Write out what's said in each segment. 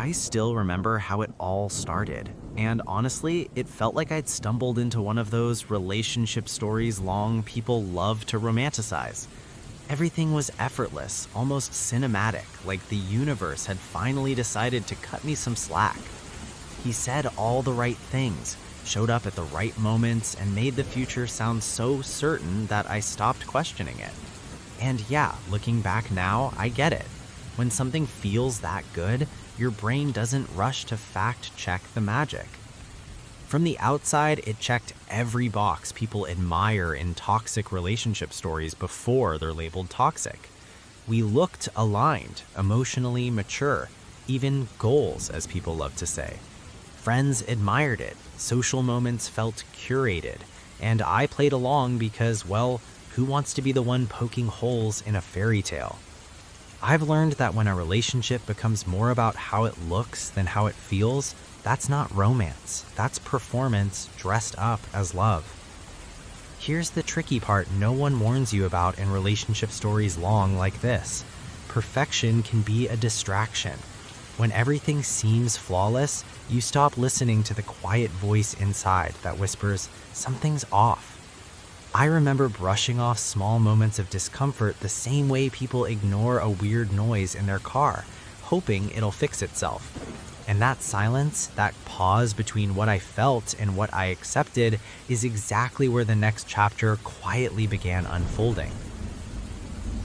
I still remember how it all started. And honestly, it felt like I'd stumbled into one of those relationship stories long people love to romanticize. Everything was effortless, almost cinematic, like the universe had finally decided to cut me some slack. He said all the right things, showed up at the right moments, and made the future sound so certain that I stopped questioning it. And yeah, looking back now, I get it. When something feels that good, your brain doesn't rush to fact check the magic. From the outside, it checked every box people admire in toxic relationship stories before they're labeled toxic. We looked aligned, emotionally mature, even goals, as people love to say. Friends admired it, social moments felt curated, and I played along because, well, who wants to be the one poking holes in a fairy tale? I've learned that when a relationship becomes more about how it looks than how it feels, that's not romance. That's performance dressed up as love. Here's the tricky part no one warns you about in relationship stories long like this. Perfection can be a distraction. When everything seems flawless, you stop listening to the quiet voice inside that whispers, something's off. I remember brushing off small moments of discomfort the same way people ignore a weird noise in their car, hoping it'll fix itself. And that silence, that pause between what I felt and what I accepted, is exactly where the next chapter quietly began unfolding.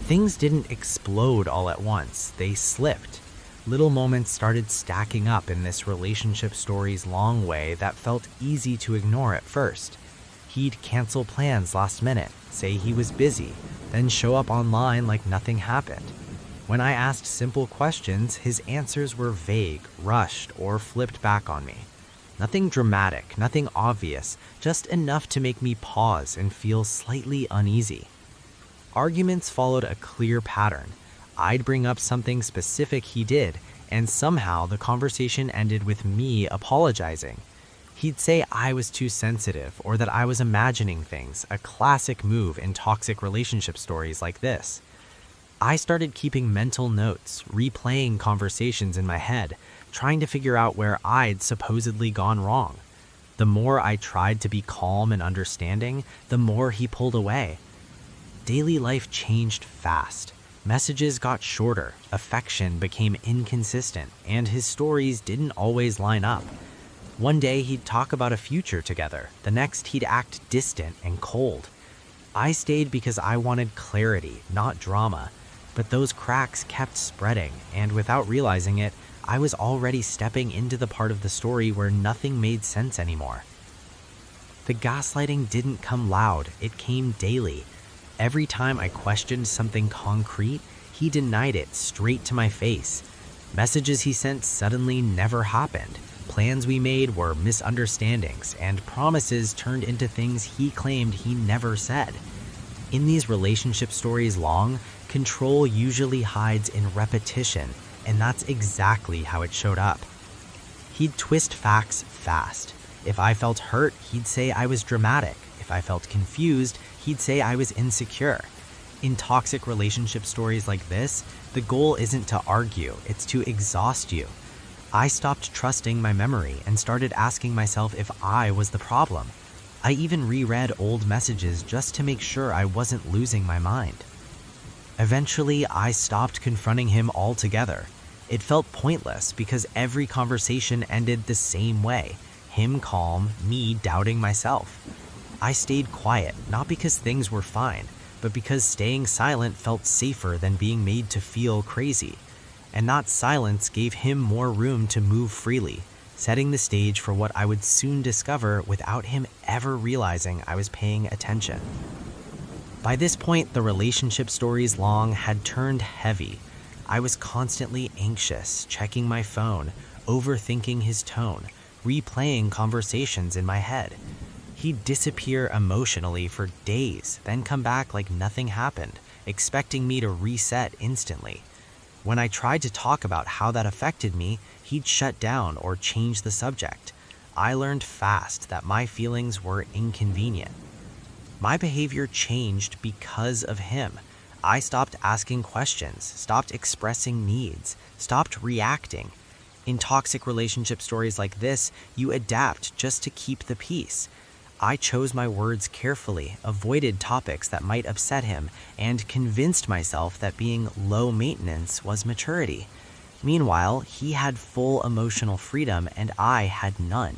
Things didn't explode all at once, they slipped. Little moments started stacking up in this relationship story's long way that felt easy to ignore at first. He'd cancel plans last minute, say he was busy, then show up online like nothing happened. When I asked simple questions, his answers were vague, rushed, or flipped back on me. Nothing dramatic, nothing obvious, just enough to make me pause and feel slightly uneasy. Arguments followed a clear pattern. I'd bring up something specific he did, and somehow the conversation ended with me apologizing. He'd say I was too sensitive or that I was imagining things, a classic move in toxic relationship stories like this. I started keeping mental notes, replaying conversations in my head, trying to figure out where I'd supposedly gone wrong. The more I tried to be calm and understanding, the more he pulled away. Daily life changed fast. Messages got shorter, affection became inconsistent, and his stories didn't always line up. One day he'd talk about a future together, the next he'd act distant and cold. I stayed because I wanted clarity, not drama, but those cracks kept spreading, and without realizing it, I was already stepping into the part of the story where nothing made sense anymore. The gaslighting didn't come loud, it came daily. Every time I questioned something concrete, he denied it straight to my face. Messages he sent suddenly never happened. Plans we made were misunderstandings, and promises turned into things he claimed he never said. In these relationship stories long, control usually hides in repetition, and that's exactly how it showed up. He'd twist facts fast. If I felt hurt, he'd say I was dramatic. If I felt confused, he'd say I was insecure. In toxic relationship stories like this, the goal isn't to argue, it's to exhaust you. I stopped trusting my memory and started asking myself if I was the problem. I even reread old messages just to make sure I wasn't losing my mind. Eventually, I stopped confronting him altogether. It felt pointless because every conversation ended the same way, him calm, me doubting myself. I stayed quiet, not because things were fine, but because staying silent felt safer than being made to feel crazy. And that silence gave him more room to move freely, setting the stage for what I would soon discover without him ever realizing I was paying attention. By this point, the relationship stories long had turned heavy. I was constantly anxious, checking my phone, overthinking his tone, replaying conversations in my head. He'd disappear emotionally for days, then come back like nothing happened, expecting me to reset instantly. When I tried to talk about how that affected me, he'd shut down or change the subject. I learned fast that my feelings were inconvenient. My behavior changed because of him. I stopped asking questions, stopped expressing needs, stopped reacting. In toxic relationship stories like this, you adapt just to keep the peace. I chose my words carefully, avoided topics that might upset him, and convinced myself that being low maintenance was maturity. Meanwhile, he had full emotional freedom and I had none.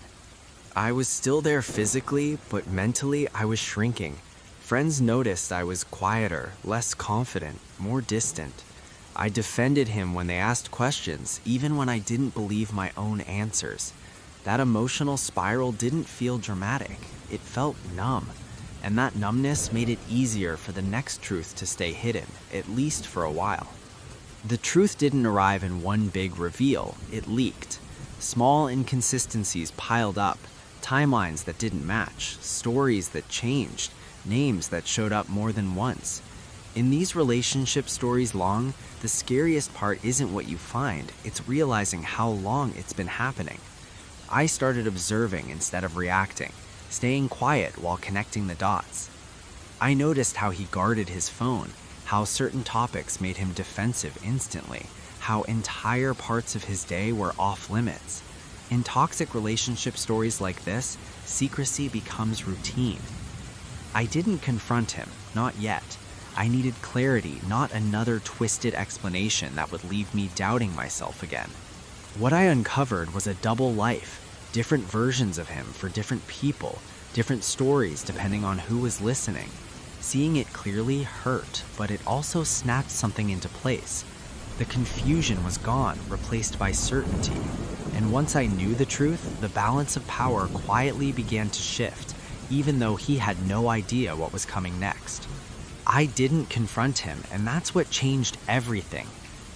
I was still there physically, but mentally I was shrinking. Friends noticed I was quieter, less confident, more distant. I defended him when they asked questions, even when I didn't believe my own answers. That emotional spiral didn't feel dramatic, it felt numb. And that numbness made it easier for the next truth to stay hidden, at least for a while. The truth didn't arrive in one big reveal, it leaked. Small inconsistencies piled up, timelines that didn't match, stories that changed, names that showed up more than once. In these relationship stories long, the scariest part isn't what you find, it's realizing how long it's been happening. I started observing instead of reacting, staying quiet while connecting the dots. I noticed how he guarded his phone, how certain topics made him defensive instantly, how entire parts of his day were off limits. In toxic relationship stories like this, secrecy becomes routine. I didn't confront him, not yet. I needed clarity, not another twisted explanation that would leave me doubting myself again. What I uncovered was a double life, different versions of him for different people, different stories depending on who was listening. Seeing it clearly hurt, but it also snapped something into place. The confusion was gone, replaced by certainty. And once I knew the truth, the balance of power quietly began to shift, even though he had no idea what was coming next. I didn't confront him, and that's what changed everything.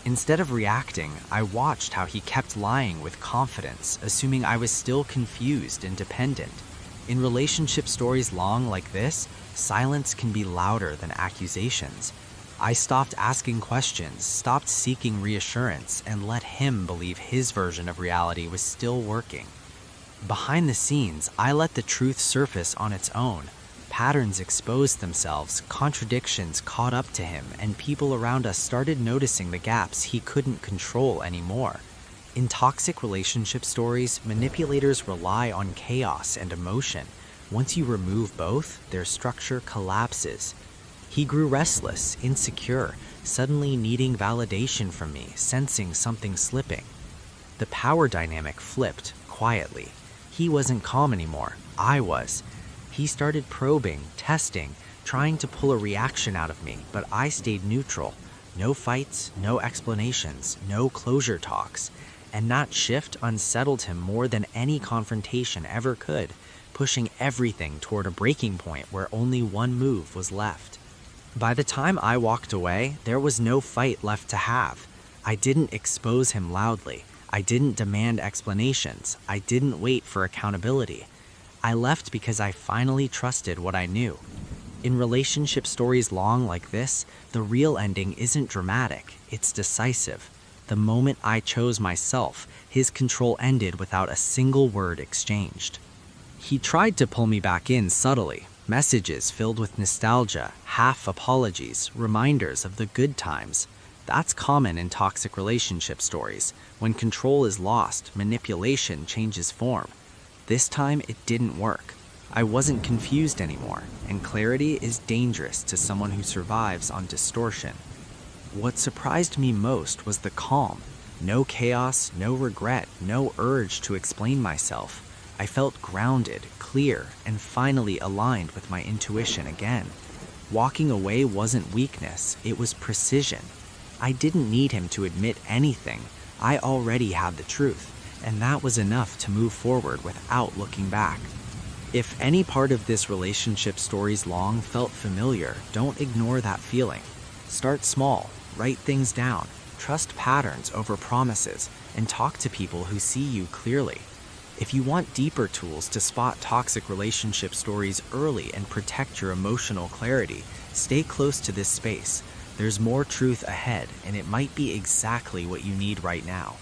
Instead of reacting, I watched how he kept lying with confidence, assuming I was still confused and dependent. In relationship stories long like this, silence can be louder than accusations. I stopped asking questions, stopped seeking reassurance, and let him believe his version of reality was still working. Behind the scenes, I let the truth surface on its own. Patterns exposed themselves, contradictions caught up to him, and people around us started noticing the gaps he couldn't control anymore. In toxic relationship stories, manipulators rely on chaos and emotion. Once you remove both, their structure collapses. He grew restless, insecure, suddenly needing validation from me, sensing something slipping. The power dynamic flipped quietly. He wasn't calm anymore. I was. He started probing, testing, trying to pull a reaction out of me, but I stayed neutral. No fights, no explanations, no closure talks. And that shift unsettled him more than any confrontation ever could, pushing everything toward a breaking point where only one move was left. By the time I walked away, there was no fight left to have. I didn't expose him loudly. I didn't demand explanations. I didn't wait for accountability. I left because I finally trusted what I knew. In relationship stories long like this, the real ending isn't dramatic, it's decisive. The moment I chose myself, his control ended without a single word exchanged. He tried to pull me back in subtly, messages filled with nostalgia, half apologies, reminders of the good times. That's common in toxic relationship stories. When control is lost, manipulation changes form. This time, it didn't work. I wasn't confused anymore, and clarity is dangerous to someone who survives on distortion. What surprised me most was the calm. No chaos, no regret, no urge to explain myself. I felt grounded, clear, and finally aligned with my intuition again. Walking away wasn't weakness, it was precision. I didn't need him to admit anything. I already had the truth, and that was enough to move forward without looking back. If any part of this relationship story's long felt familiar, don't ignore that feeling. Start small, write things down, trust patterns over promises, and talk to people who see you clearly. If you want deeper tools to spot toxic relationship stories early and protect your emotional clarity, stay close to this space. There's more truth ahead, and it might be exactly what you need right now.